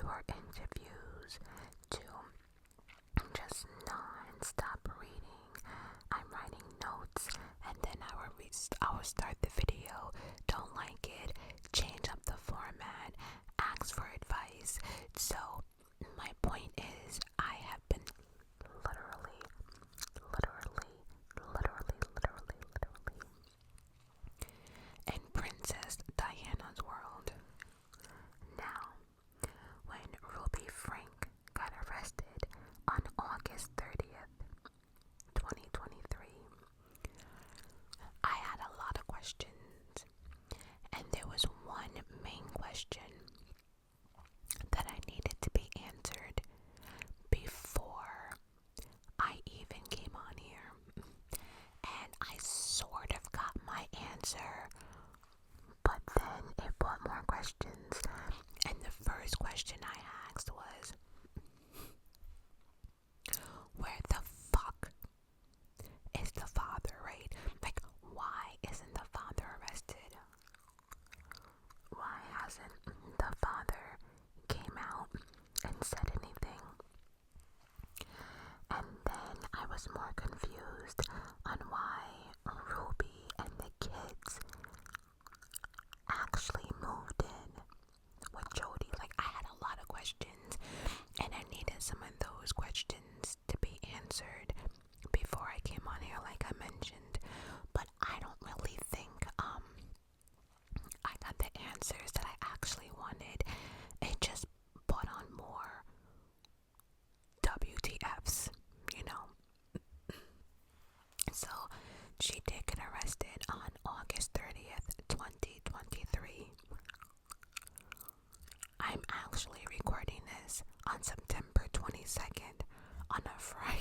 to her interviews, to just non-stop reading. I'm writing notes, and then I will start the video, don't like it, change up the format, ask for advice. So my point is, I have been literally in Princess Diana's world. Now, when Ruby Franke got arrested on August 30th, 2023, I had a lot of questions, and there was one main question that I needed to be answered before I even came on here, and I sort of got my answer, but then it brought more questions. And the first question I asked was, where the fuck is the father, right? Like, why isn't the father arrested? Why hasn't the father came out and said anything? And then I was more confused on why Ruby and the kids actually moved in with Jody. Like, I had a lot of questions, and I needed some of those questions to be answered before I came on here, like I mentioned. But I don't really think I got the answers that I actually wanted. It just brought on more WTFs, you know. So she did get arrested on August 30th, 2023. I'm actually recording this on September 22nd on a Friday.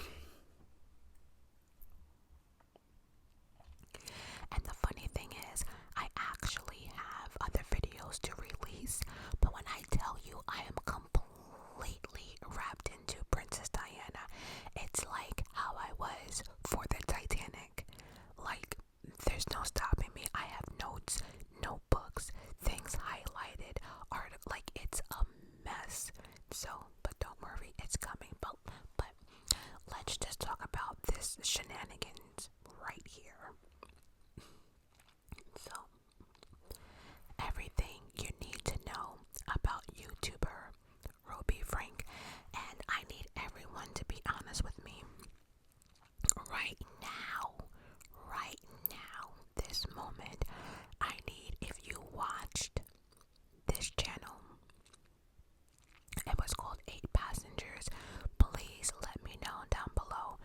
And the funny thing is, I actually have other videos to release, but when I tell you I am completely wrapped into Princess Diana, it's like how I was for the Titanic. Like, there's no stopping me. I have notes, notebooks, things highlighted, art, like, it's a mess. So, but don't worry, it's coming. But let's just talk about this shenanigans right here. So, everything you need to know about YouTuber Ruby Franke, and I need everyone to be honest with me. Right now, this moment, I need, if you watched this channel, it was called 8 Passengers, please let me know down below,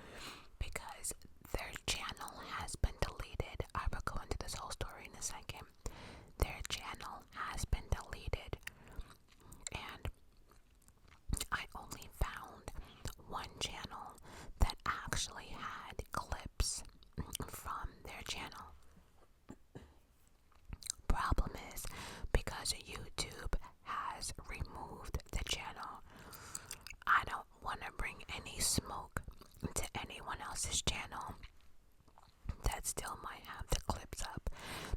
because their channel has been deleted. I will go into this whole story in a second. Their channel has been deleted, and I only found one channel that actually had clips from their channel. Problem is, because YouTube has removed the channel, I don't want to bring any smoke to anyone else's channel that still might have the clips up,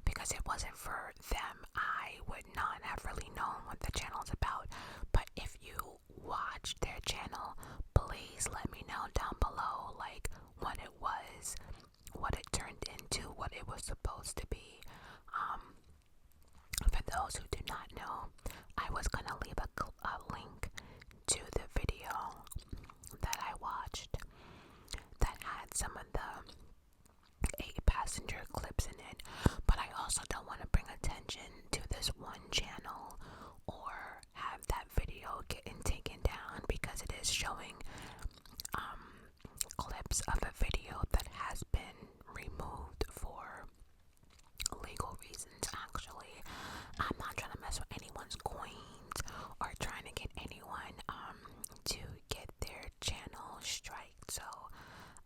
because it wasn't for them, I would not have really known what the channel's about. But if you watch their channel, please let me know down below, like, what it was, what it turned into, what it was supposed to be. For those who do not know, I was gonna leave a link to the video that I watched that had some of the 8 passenger clips in it, but I also don't want to bring attention to this one channel or have that video getting taken down, because it is showing clips of a video that has been removed for legal reasons. Actually, I'm not trying to mess with anyone's coins or trying to get anyone to get their channel striked, so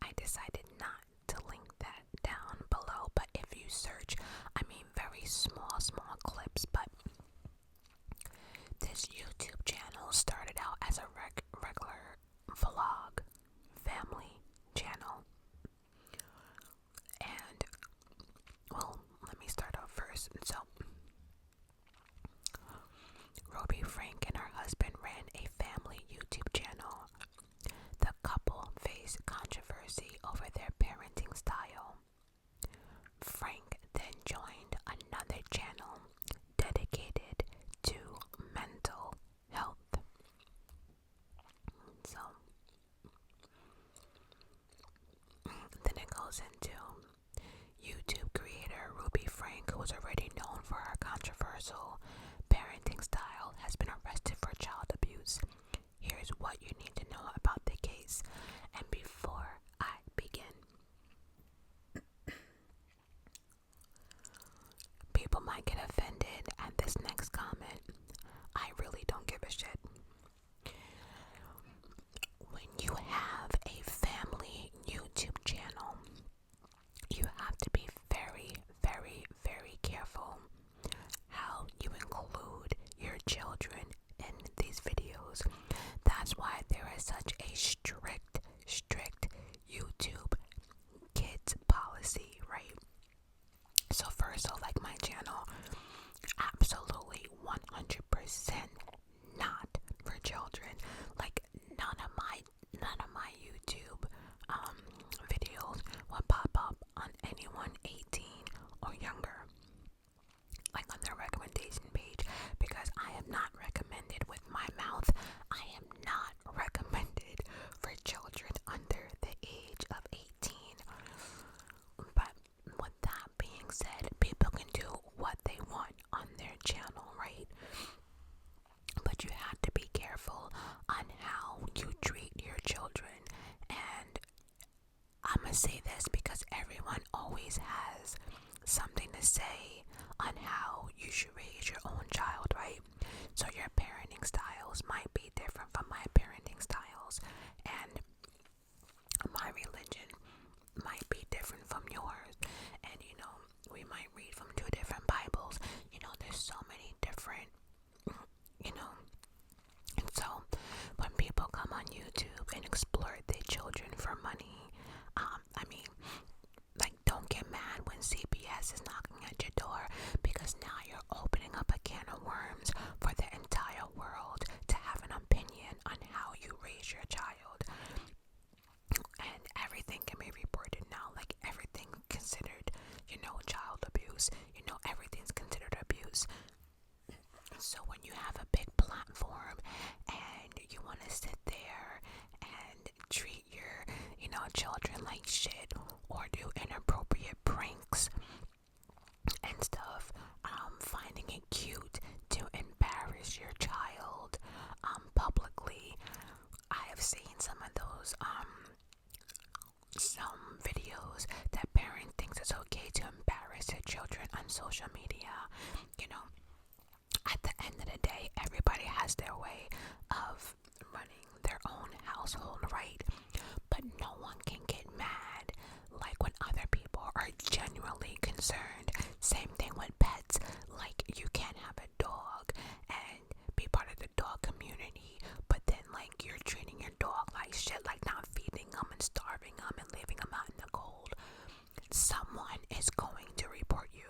I decided not to link that down below. But if you search, I mean, very small clips, but this YouTube channel started out as a regular vlog family channel. And, well, let me start out first. So, Ruby Franke and her husband ran a controversial parenting style has been arrested for child abuse. Here's what you need to know about the case. And before I begin, people might get offended at this next comment. I really don't give a shit. When you have a family YouTube channel, you have to be very, very, very careful how you include your children in these videos. That's why there is such a strict YouTube kids policy, right? So first, like my channel, absolutely 100% not for children. Like none of my YouTube videos will pop up on anyone 18 or younger, like on their recommendation page, because I am not recommended with my mouth. I am not recommended for children under the age of 18. But with that being said, people can do what they want on their channel, right? But you have to be careful on how you treat your children. And I'm gonna say this because everyone always has something to say on how you should raise your own child, right? So your parenting styles might be different from my parenting styles, and my religion might be different from yours, and we might read from two different Bibles. There's so many different, and so when people come on YouTube and exploit their children for money, don't get mad when CPS is knocking at your door, because now you're opening up a can of worms for the entire world to have an opinion on how you raise your child. And everything can be reported now, like everything considered, child abuse. Everything's considered abuse. So when you have a big platform and you want to sit there and treat your, children like shit, or do inappropriate pranks and stuff, finding it cute to embarrass your child publicly. I have seen some of those some videos that parent thinks it's okay to embarrass their children on social media. At the end of the day, everybody has their way of running their own household, right? But no one can get mad like when other people are genuinely concerned. Same thing with pets. Like, you can't have a dog and be part of the dog community, but then you're treating your dog like shit, like not feeding them and starving them and leaving them out in the cold. Someone is going to report you.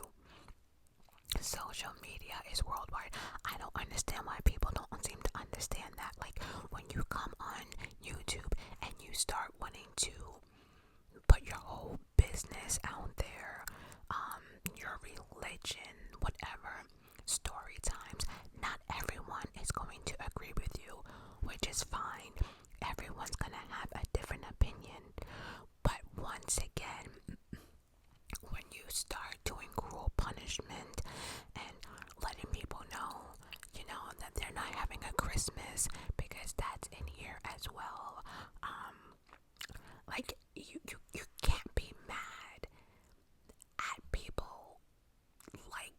Social media is worldwide. I don't understand why people don't seem to understand that. Like, when you come on YouTube and you start wanting to put your whole business out there, your religion, whatever, story times, not everyone is going to agree with you, which is fine. Everyone's gonna have a different opinion. But once again, when you start doing cruel punishment and letting people know, that they're not having a Christmas, because that's in here as well, you can't be mad at people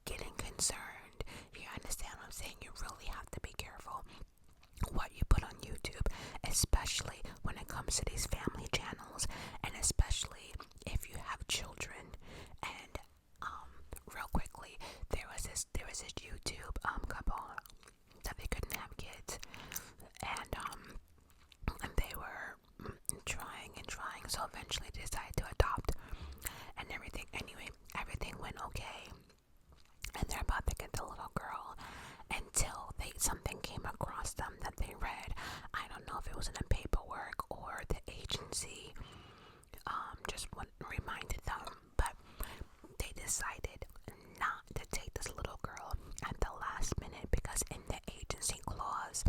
getting concerned. You understand what I'm saying? You really have to be careful what you put on YouTube, especially when it comes to these family channels, and especially if you have children. And real quickly, there was this YouTube couple that they couldn't have kids, and they were trying, so eventually they decided to adopt and everything. Anyway, everything went okay, and they're about to get the little girl, until something came across them that they read. I don't know if it was in the paperwork or the agency just reminded them, but they decided not to take this little girl at the last minute, because in the agency clause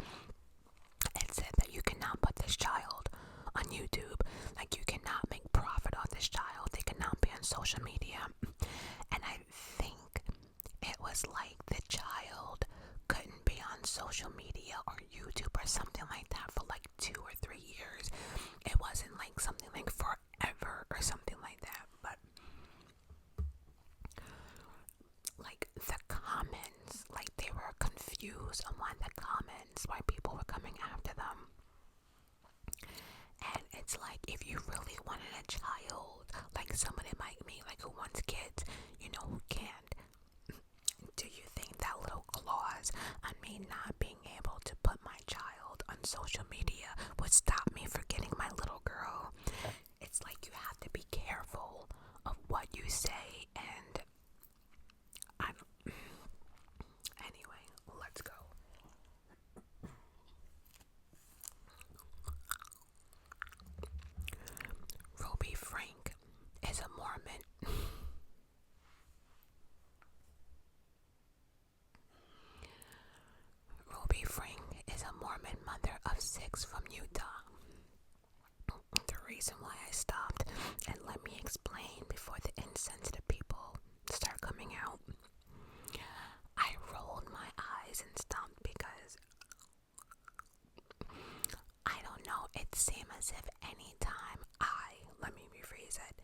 it said that you cannot put this child on YouTube. Like, you cannot make profit off this child. They cannot be on social media. And I think it was the child on social media or YouTube or something like that for like 2 or 3 years. It wasn't like something like forever or something like that, but like the comments, like they were confused on why the comments, why people were coming after them. And it's like, if you really wanted a child, like somebody like me, like who wants kids, you know, who can't, do you think that little clause on me not being able to put my child on social media would stop me from getting my little girl? It's like you have to be careful of what you say, and anyway, let's go. Franke is a Mormon. Franke is a Mormon mother of 6 from Utah. The reason why I stopped, and let me explain before the insensitive people start coming out. I rolled my eyes and stopped because I don't know, it seemed as if anytime let me rephrase it,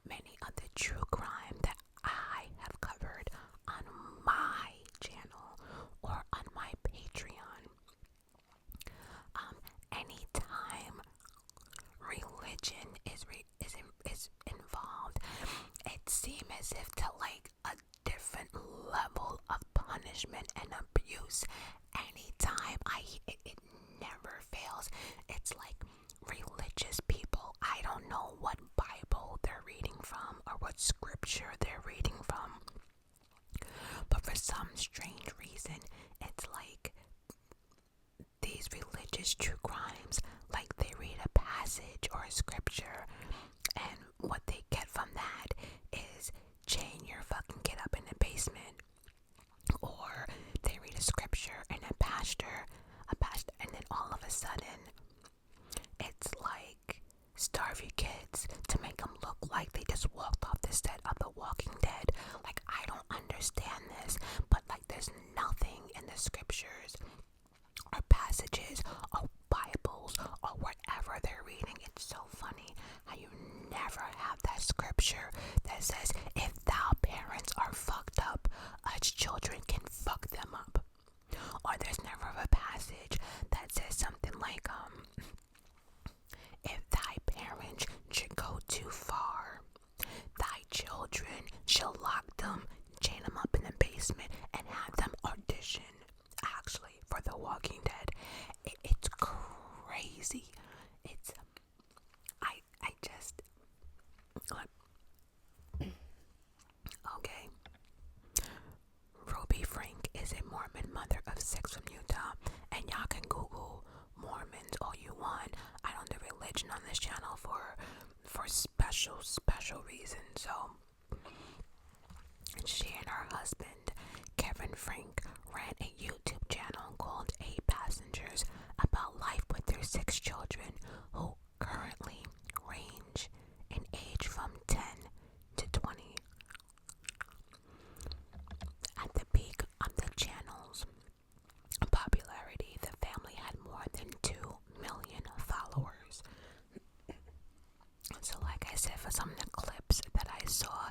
many of the true crime that I have covered on my channel or on my Patreon, anytime religion is involved, it seems as if to like a different level of punishment and abuse. Anytime it never fails. It's like religious people, I don't know what Bible they're reading from or what scripture they're reading from, but for some strange reason, it's like these religious true crimes, like they read a passage or a scripture, and what they get from that is chain your fucking kid up in the basement, or they read a scripture and a pastor, and then all of a sudden it's like starve your kids to make them look like they just walked off the set of The Walking Dead. Like, I don't understand this, but like there's nothing in the scriptures or passages or Bibles or whatever they're reading. It's so funny how you never have that scripture that says, if thou parents are fucked up, us children can fuck them up. Or there's never a passage that says something like, if thy parents should go too far, thy children shall lock them, chain them up in the basement, and have them audition, actually, for The Walking Dead. It's crazy. It's, I just, okay. Franke is a Mormon mother of 6 from Utah, and y'all can Google Mormons all you want. I don't do religion on this channel for special reasons. So she and her husband, Kevin Franke, ran a YouTube channel called 8 Passengers about life with their 6 children, who currently range in age from 10 to 20. At the peak of the channel's popularity, the family had more than 2 million followers. So like I said, for some of the clips that I saw,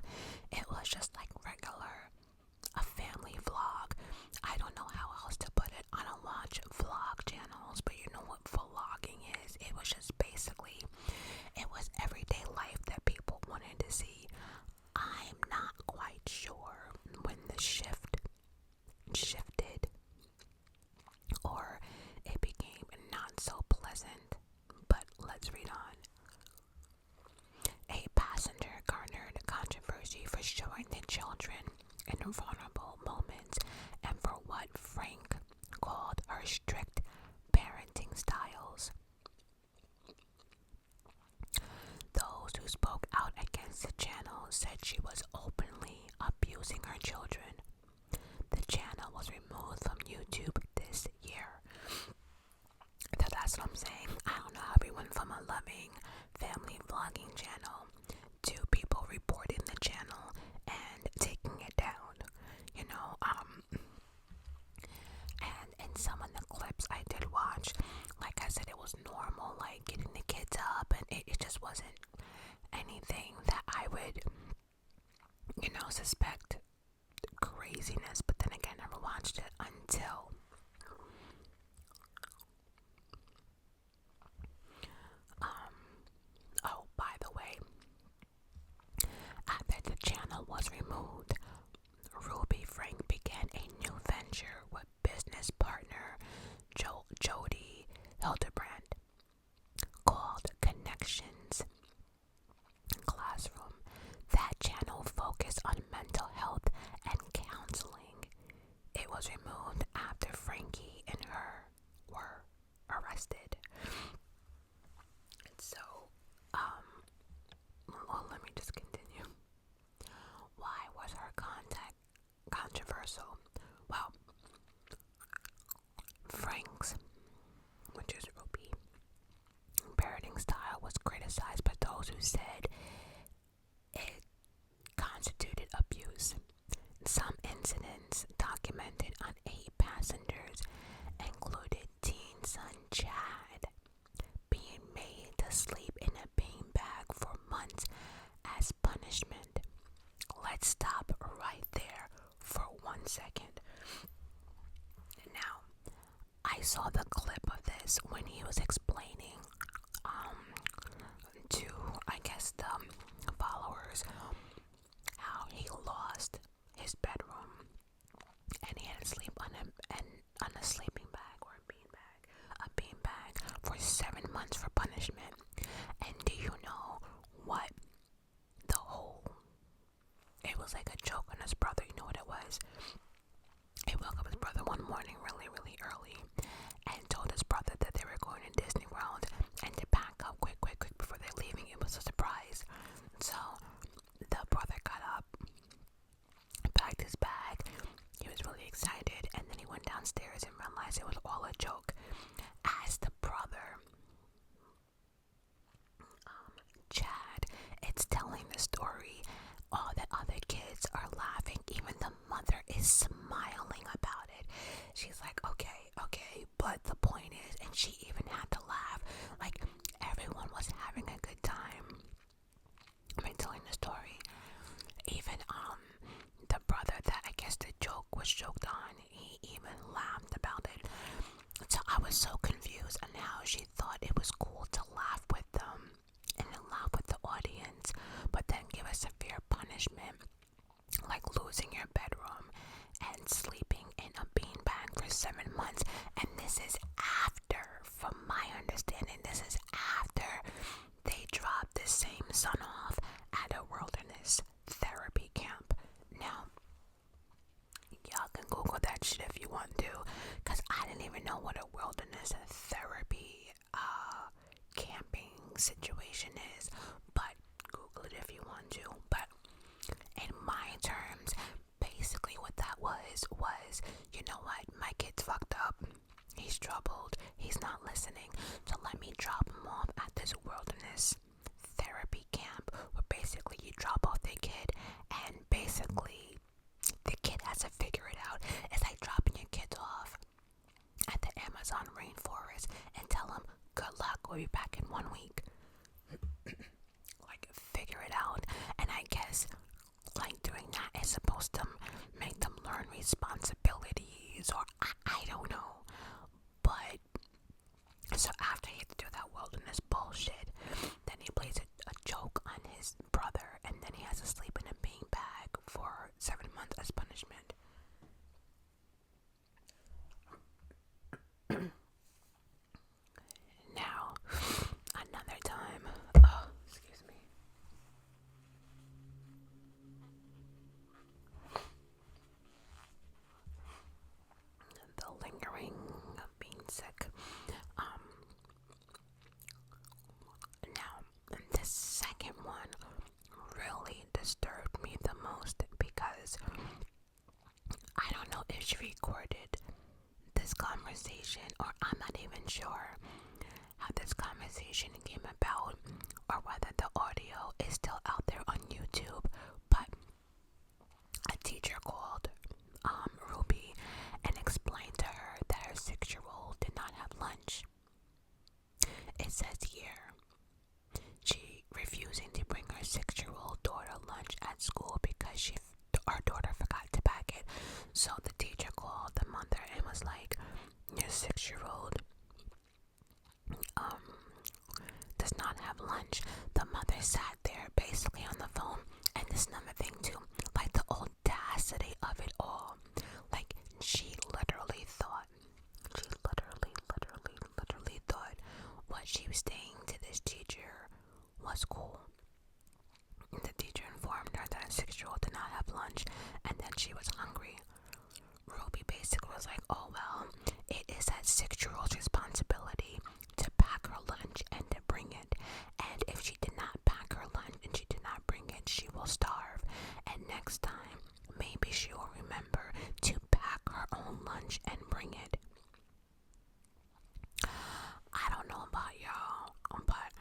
it was just like a family vlog. I don't know how else to put it. I don't watch vlog channels, but you know what vlogging is. It was just basically, it was everyday life that people wanted to see. I'm not quite sure when the shifted, or it became not so pleasant, but let's read on. A passenger garnered controversy for showing the children in vulnerable moments and for what Franke called her strict parenting styles. Those who spoke out against the channel said she was openly abusing her children. The channel was removed from YouTube this year. So that's what I'm saying. I don't know how we went from a loving family vlogging channel to people reporting the channel and taking it down, you know, and was normal, like getting the kids up, and it just wasn't anything that I would, suspect craziness. But then again, I never watched it until oh, by the way, after the channel was removed, Franke began a new venture with business partner Jody Hilderbrandt called Connections Classroom. That channel focused on mental health and counseling. It was removed after Franke and her were arrested. So, well, let me just continue. Why was her contact controversial? Well, Franke's, which is Ruby, parenting style was criticized by those who said it constituted abuse. Some incidents documented on 8 passengers included teen son Chad being made to sleep in a beanbag for months as punishment. Let's stop right there for 1 second. Now, I saw the clip of this when he was explaining to, I guess, the followers how he lost his bedroom and he had to sleep on a sleeping bag or a beanbag for 7 months for punishment. And do you know what it was like a joke on his brother? You know what it was? He woke up his brother one morning really, really early and told his brother that they were going to Disney World and to pack up quick before they're leaving. It was a surprise. So the brother got up, packed his bag. He was really excited, and then he went downstairs and realized it was all a joke. As the brother, Chad, it's telling the story, all the other kids are laughing. Even the mother is smiling about it. She's like, okay, but the point is, and she even had to laugh. Like, everyone was having a good time. I'm telling the story. Even the brother that I guess the joke was joked on, he even laughed about it. So I was so confused on how she thought it was cool to laugh with them and then laugh with the audience, but then give a severe punishment like losing your bedroom and sleeping in a beanbag for 7 months. And this is after, from my understanding, this is after they dropped the same son off at a wilderness therapy camp. Now, y'all can Google that shit if you want to, because I didn't even know what a wilderness therapy camping situation is, but Google it if you want to. But in my terms, basically what that was, you know what, my kid's fucked up, he's troubled, he's not listening, so let me drop him off at this wilderness therapy camp where basically you drop off the kid and basically the kid has to figure it out. It's like dropping your kids off at the Amazon rainforest and tell them, good luck, we'll be back in 1 week. Like, figure it out. And I guess like doing that is supposed to make them learn responsibilities, or I don't know. But so after he had to do that wilderness bullshit, then he plays a joke on his brother, and then he has to sleep in a beanbag for 7 months as punishment. Now, another time, excuse me. The lingering of being sick. Now, this second one really disturbed me the most because I don't know if she recorded this conversation, or I'm not even sure how this conversation came about or whether the audio is still out there on YouTube, but a teacher called Ruby and explained to her that her 6-year-old did not have lunch. lunch. The mother sat there basically on the phone. And this is another thing too, like the audacity of it all. Like she literally thought what she was saying to this teacher was cool. The teacher informed her that a 6-year-old did not have lunch and that she was hungry. Ruby basically was like, oh well, it is that 6-year-old's responsibility to pack her lunch and to bring it. And if she did not pack her lunch and she did not bring it, she will starve. And next time, maybe she will remember to pack her own lunch and bring it. I don't know about y'all, but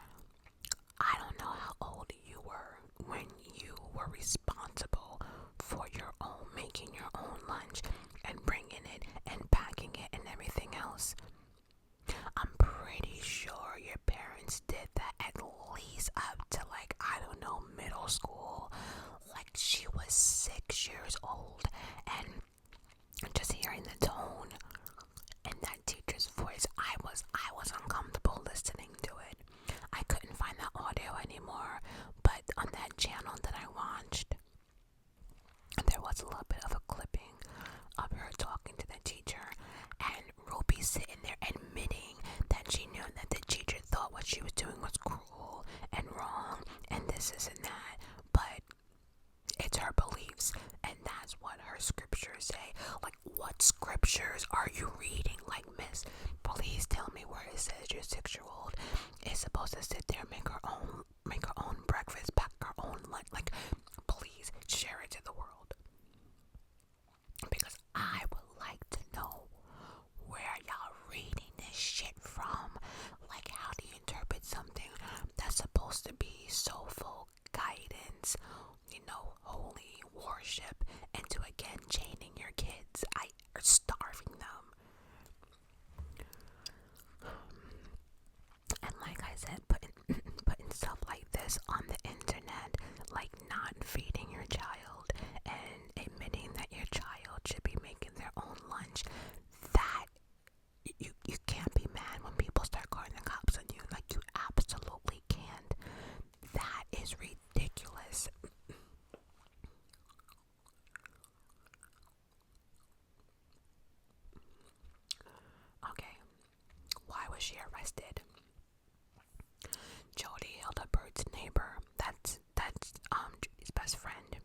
I don't know how old you were when you were responsible for your own, making your own lunch and bringing it and packing it and everything else. I'm pretty sure your parents did that at least up to like, I don't know, middle school. Like she was 6 years old, and just hearing the tone and that teacher's voice, I was uncomfortable listening to it. I couldn't find that audio anymore, but on that channel that I watched, there was a little bit of a clipping of her talking to the teacher, and Ruby sitting there admitting that she knew that the teacher thought what she was doing was cruel and wrong and this and that, but it's her beliefs, and that's what her scriptures say. Like, what scriptures are you reading? Like, miss, please tell me where it says your 6-year-old is supposed to sit there, make her own breakfast, pack her own lunch. Like, please share it to the world, because I would like to know where y'all reading this shit from. Like, how do you interpret something that's supposed to be soulful guidance, you know, holy worship, into again chaining your kids, or starving them? And like I said, putting stuff like this on the internet, like not feeding your child and admitting that your child should be making their own lunch, that you can't be mad when people start calling the cops on you. Like, you absolutely can't. That is ridiculous. Okay, why was she arrested? Jody Hildebrandt's neighbor. That's Jody's best friend.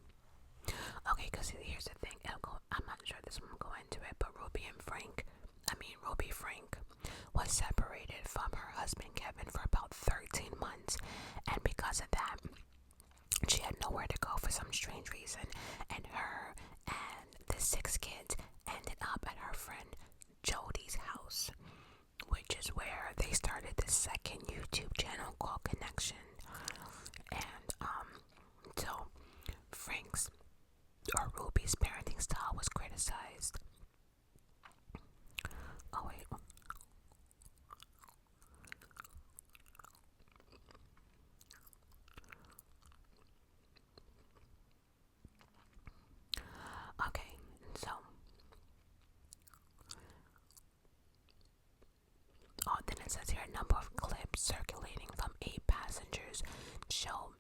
Okay, because here's the thing. I'm not sure this one will go into it, but Ruby Franke was separated from her husband Kevin for about 13 months, and because of that, she had nowhere to go for some strange reason, and her and the 6 kids ended up at her friend Jodi's house, which is where they started the second YouTube channel called Connection. And so Frank's or Ruby's parenting style was criticized. Oh wait. Okay, so then it says here a number of clips circulating from 8 passengers show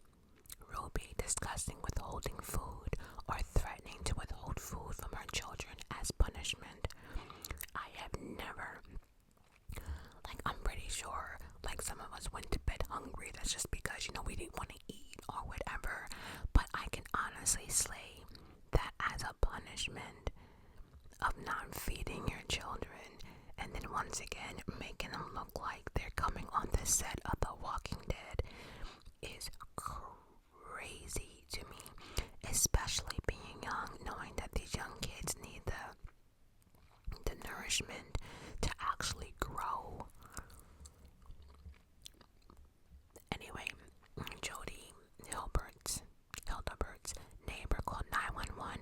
Ruby discussing withholding food or threatening to withhold food from her children as punishment. I have never, like, I'm pretty sure, like, some of us went to bed hungry. That's just because, you know, we didn't want to eat or whatever. But I can honestly say that as a punishment of not feeding your children, and then once again making them look like they're coming on the set of The Walking Dead, is crazy to me, especially being young, knowing that these young kids need the nourishment to actually grow. Anyway, Jody Hildebrandt's neighbor called 911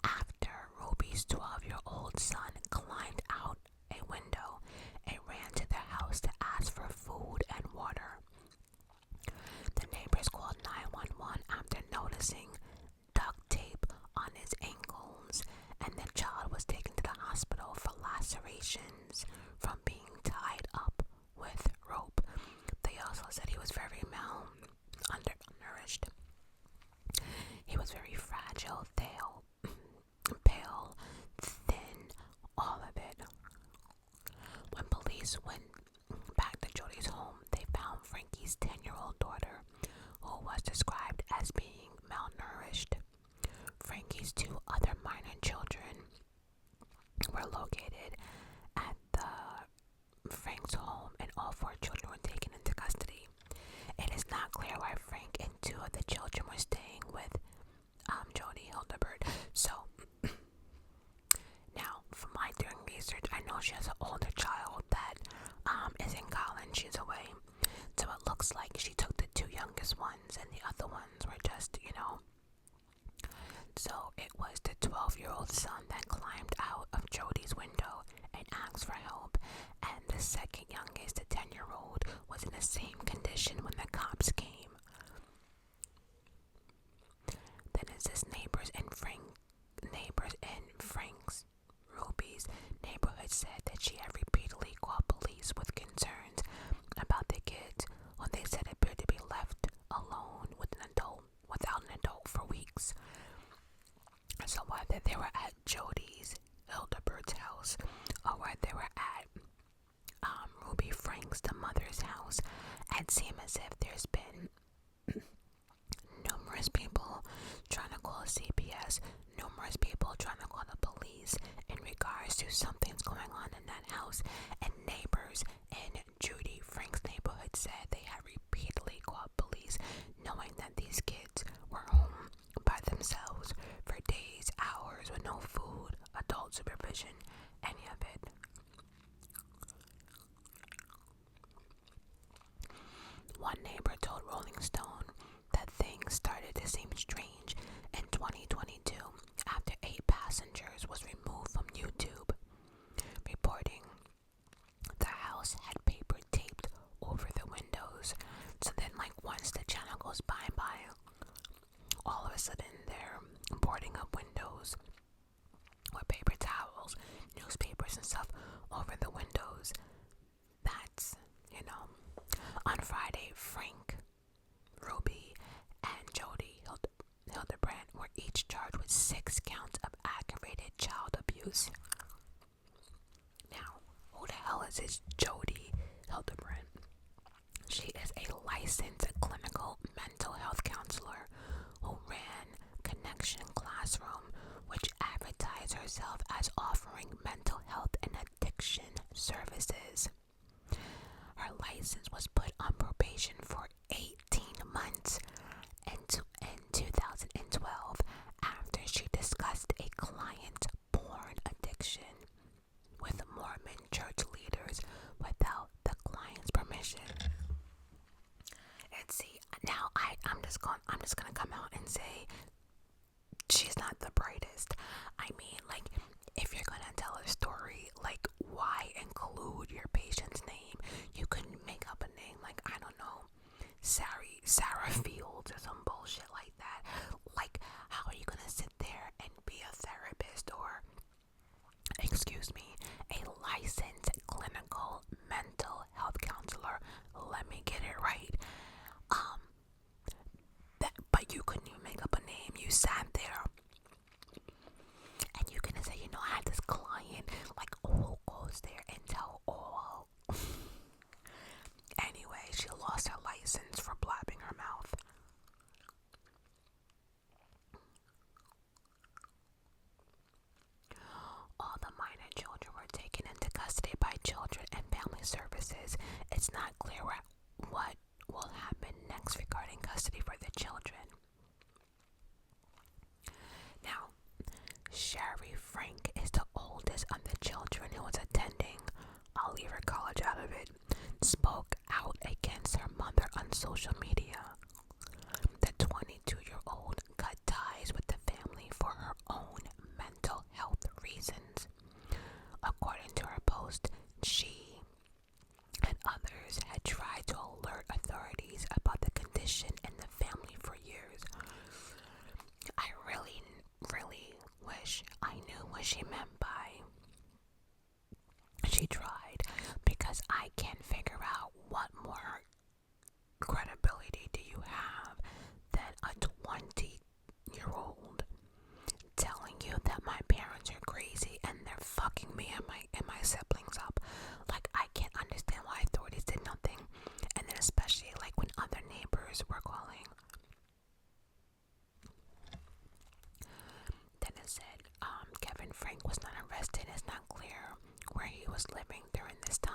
after Ruby's 12-year-old son climbed out a window and ran to their house to ask for food and water. The neighbors called 911 after noticing duct tape on his ankles, and the child was taken to the hospital for lacerations from being tied up with rope. They also said he was very police went back to Jodi's home, they found Franke's 10-year-old daughter, who was described as being malnourished. Franke's 2 other minor children were located at the Frank's home, and all 4 children were taken into custody. It is not clear why Frank and 2 of the children were staying with Jody Hildebrand. So now, from my doing research, I know she has an older child that is in college. She's away. So it looks like she took the 2 youngest ones, and the other ones were just, So it was the 12-year-old son that climbed out of Jody's window and asked for help, and the second youngest, the 10-year-old, was in the same condition when the cops came. Then it says neighbors in Frank's Ruby's neighborhood said that she had repeatedly called police with concerns about the kids, when they said it appeared to be left alone without an adult for weeks. So whether they were at Jody's Hildebrandt's house or whether they were at Ruby Frank's, the mother's house, it seemed as if there's been numerous people trying to call CPS, numerous people trying to call the police in regards to something's going on in that house, and neighbors in Jody Frank's neighborhood said they had repeatedly called police, knowing that these kids were home by themselves for days, hours, with no food, adult supervision, any of it. One neighbor told Rolling Stone that things started to seem strange in 2022 after 8 passengers was removed from YouTube, reporting the house had paper taped over the windows. So then, once the channel goes by, all of a sudden they're boarding up windows with paper towels, newspapers and stuff over the windows. That's, On Friday, Frank, Ruby, and Jody Hildebrand were each charged with 6 counts of aggravated child abuse. Now, who the hell is this Jody Hildebrand? She is a licensed clinical mental health counselor who ran Connection Classroom, which advertised herself as offering mental health and addiction services. Her license was put on probation for 18 months in 2012 after she discussed a client's porn addiction with Mormon church leaders without the client's permission. And see, now I'm just gonna come out and say she's not the brightest. I mean, if you're gonna tell a story, why include your patient's name? You couldn't make up a name I don't know, Sarah Fields or some bullshit like that. How are you gonna sit there and be a therapist or, a licensed clinical mental health counselor? Let me get it right. But you couldn't even make up a name. You sat there and you couldn't say, I had this client, who goes there and tell all. Anyway, she lost her license for blabbing her mouth. All the minor children were taken into custody by Children and Family Services. It's not clear what will happen next regarding custody for the children. Now, Sherry Frank is the oldest of the children who was attending, I'll leave her college out of it, spoke out against her mother on social media. The 22-year-old cut ties with the family for her own mental health reasons. According to her post, she and others had tried to alert authorities about the condition in the family for years. I really, really wish I knew what she meant by she tried, because I can't figure out what more credibility do you have than a 20-year-old telling you that my parents are crazy and they're fucking me and my siblings up. I can't Frank was not arrested. It's not clear where he was living during this time.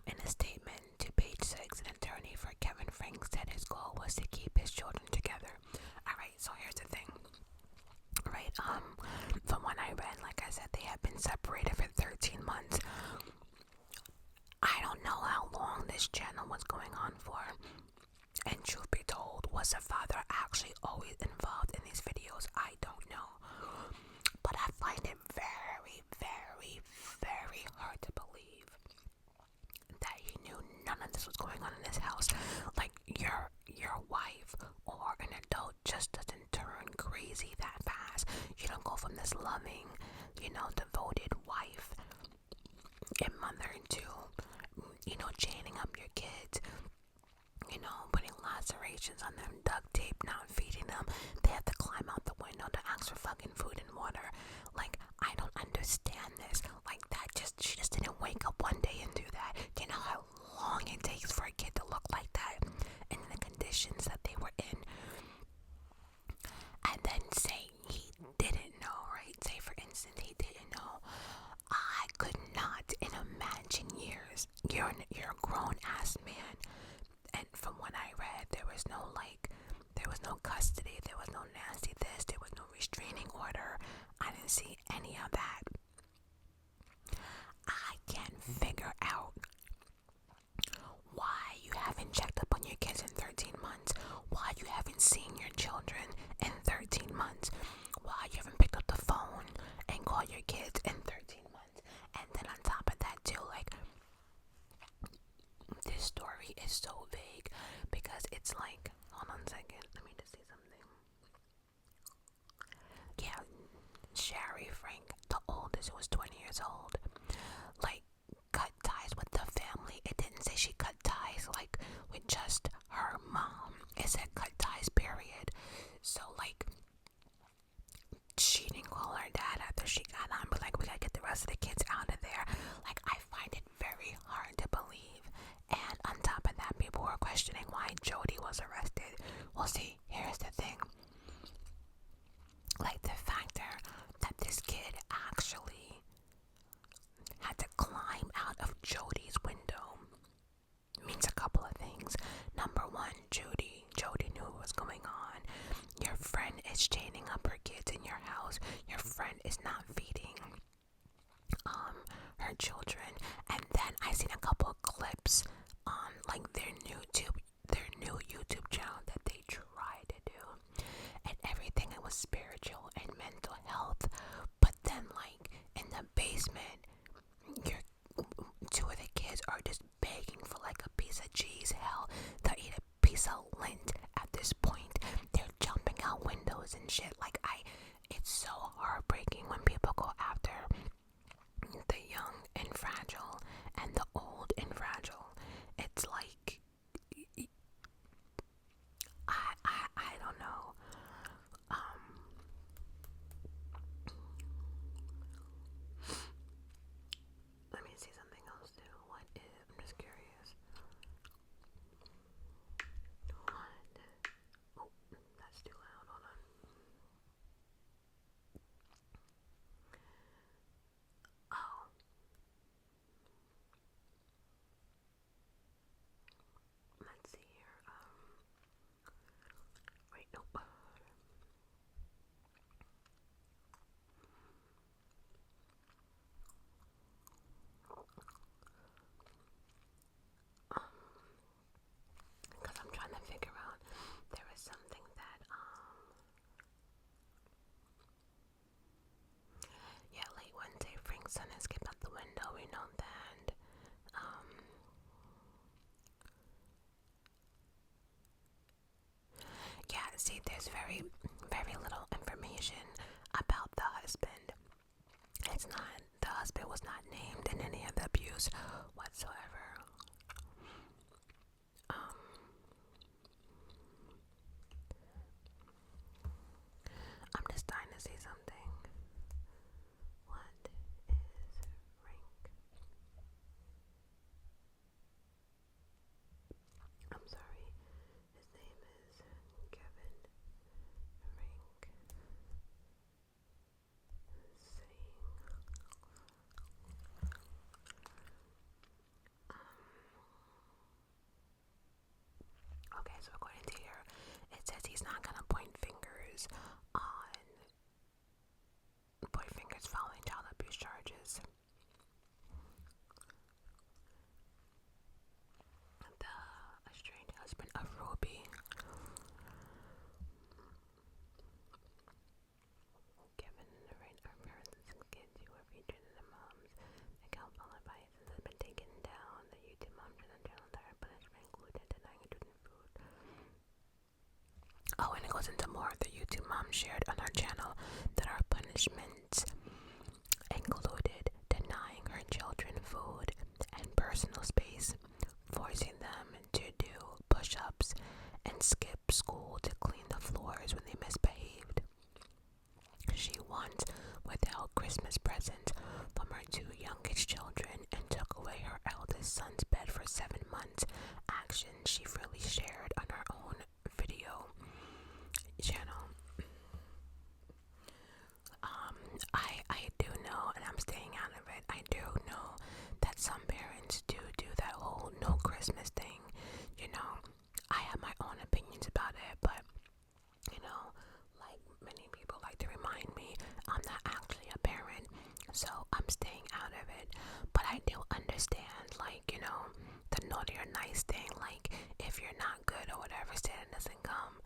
In a statement to Page 6, an attorney for Kevin Frank said his goal was to keep his children together. Alright, so here's the thing. Right, from what I read, like I said, they have been separated for 13 months. I don't know how long this channel was going on for. And truth be told, was the father actually always involved in these videos? I don't know. But I find it very, very, very hard to believe that he knew none of this was going on in his house. Like, your wife or an adult just doesn't turn crazy that fast. You don't go from this loving, devoted wife and mother to, chaining up your kids, putting lacerations on them, duct tape, not feeding them. They have to climb out the window to ask for fucking food and water. Like, I don't understand this. Like, she just didn't wake up one day and do that. Do you know how long it takes for a kid to look like that and the conditions that they were in? And then say he didn't know, right? Say, for instance, he didn't know. I could not imagine years. You're a grown-ass man. And from what I read, there was no custody, there was no nasty this, there was no restraining order. I didn't see any of that. I can't figure out why you haven't checked up on your kids in 13 months, why you haven't seen your children in 13 months, why you haven't picked up the phone and called your kids in 13 months. And then on top of that too, like, this story is so vague because it's like, hold on a second, let me just see something. Yeah, Sherry Frank, the oldest, who was 20 years old, like, cut ties with the family. It didn't say she cut ties like with just her mom. It said cut ties, period. So, like, she didn't call her dad after she got on, but like, we gotta get the rest of the kids out of there. Like, I find it very hard to believe. And on top of that, people were questioning why Jodi was arrested. Well, see, here's the thing. Like, the fact that this kid actually had to climb out of Jodi's window means a couple of things. Number one, Jodi knew what was going on. Your friend is chaining up her kids in your house. Your friend is not feeding her children. And then I seen a couple of clips on like their new YouTube channel that they tried to do, and everything, it was spiritual and mental health. But then, like, in the basement, two of the kids are just begging for like a piece of cheese. Hell, they'll eat a piece of lint at this point. They're jumping out windows and shit. Like, it's so heartbreaking when people go after the young and fragile and the old and fragile. It's like, I don't know. Let me see something else too. I'm just curious. Oh, that's too loud. Hold on. Oh. Let's see here. Wait, nope. Because I'm trying to figure out, there is something that, yeah, late Wednesday, Frank's son escaped out the window, we know that. Yeah, see, there's very, very little information about the husband. The husband was not named in any of the abuse whatsoever. I'm just dying to see something. What is Frank? I'm sorry. His name is Kevin Frank. is filing child abuse charges. The estranged husband of Ruby, given the right of parents and kids who are featured in the mom's account followed by it has been taken down. The YouTube mom should not channel there, but it's been included denying student food. Oh, and it goes into more. The YouTube mom shared on her channel that her punishments included denying her children food and personal space, forcing them to do push-ups and skip school to clean the floors when they misbehaved. She once withheld Christmas presents from her 2 youngest children and took away her eldest son's bed for 7 months, action she freely shared on her own video channel. I do know, and I'm staying out of it, I do know that some parents do that whole no Christmas thing. You know, I have my own opinions about it, but, you know, like many people like to remind me, I'm not actually a parent, so I'm staying out of it. But I do understand, like, you know, the naughty or nice thing, like, if you're not good or whatever, Santa doesn't come.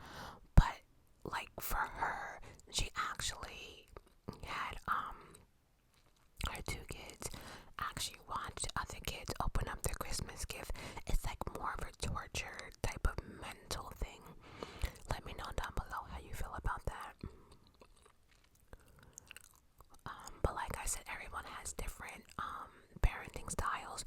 But, like, for her, she actually had, her 2 kids actually watch other kids open up their Christmas gift. It's like more of a torture type of mental thing. Let me know down below how you feel about that. But like I said, everyone has different parenting styles.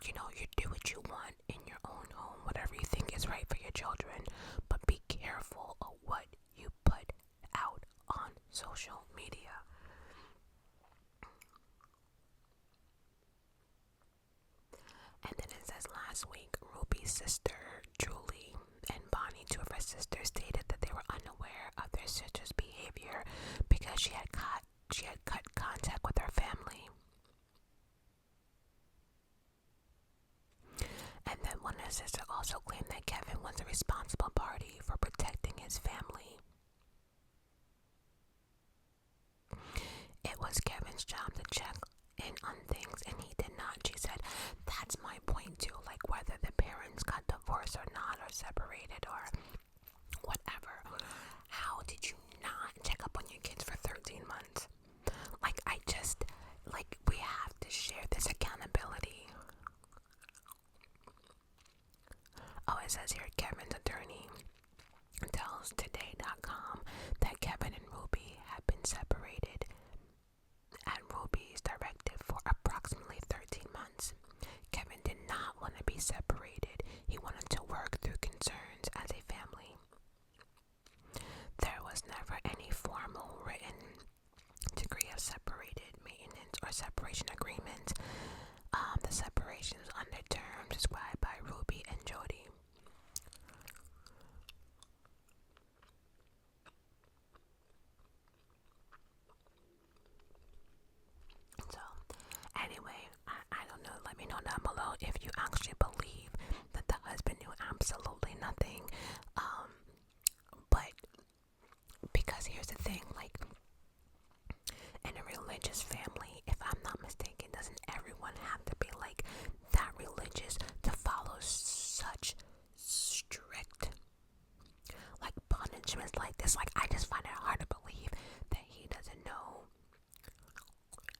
You know, you do what you want in your own home, whatever you think is right for your children, but be careful of what you put out on social media. And then it says last week, Ruby's sister, Julie, and Bonnie, 2 of her sisters, stated that they were unaware of their sister's behavior because she had cut contact with her family. And then one of her sisters also claimed that Kevin was the responsible party for protecting his family. It was Kevin's job to check in on things, and he did not. She said, that's my point too, like whether the parents got divorced or not, or separated or whatever, how did you not check up on your kids for 13 months? Like, we have to share this accountability. Oh, it says here, Kevin's attorney tells Today.com that Kevin and Ruby have been separated at Ruby's directive for approximately 13 months. Kevin did not want to be separated. He wanted to work through concerns as a family. There was never any formal written degree of separated maintenance or separation agreement. The separation was under terms described by Ruby and Jodi. So, anyway, I don't know. Let me know down below if you actually believe that the husband knew absolutely nothing. But because here's the thing, like, in a religious family, if I'm not mistaken, doesn't everyone have to be like that religious to follow such strict like punishments like this? Like, I just find it hard to believe that he doesn't know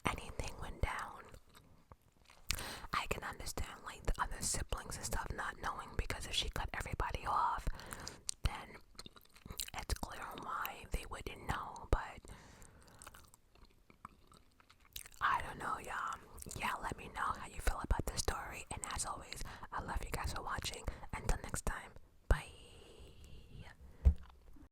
anything went down. I can understand like the other siblings and stuff not knowing, because if she cut everybody off, then it's clear why they wouldn't know. But I don't know, y'all. Yeah, let me know how you feel about this story. And as always, I love you guys for watching. Until next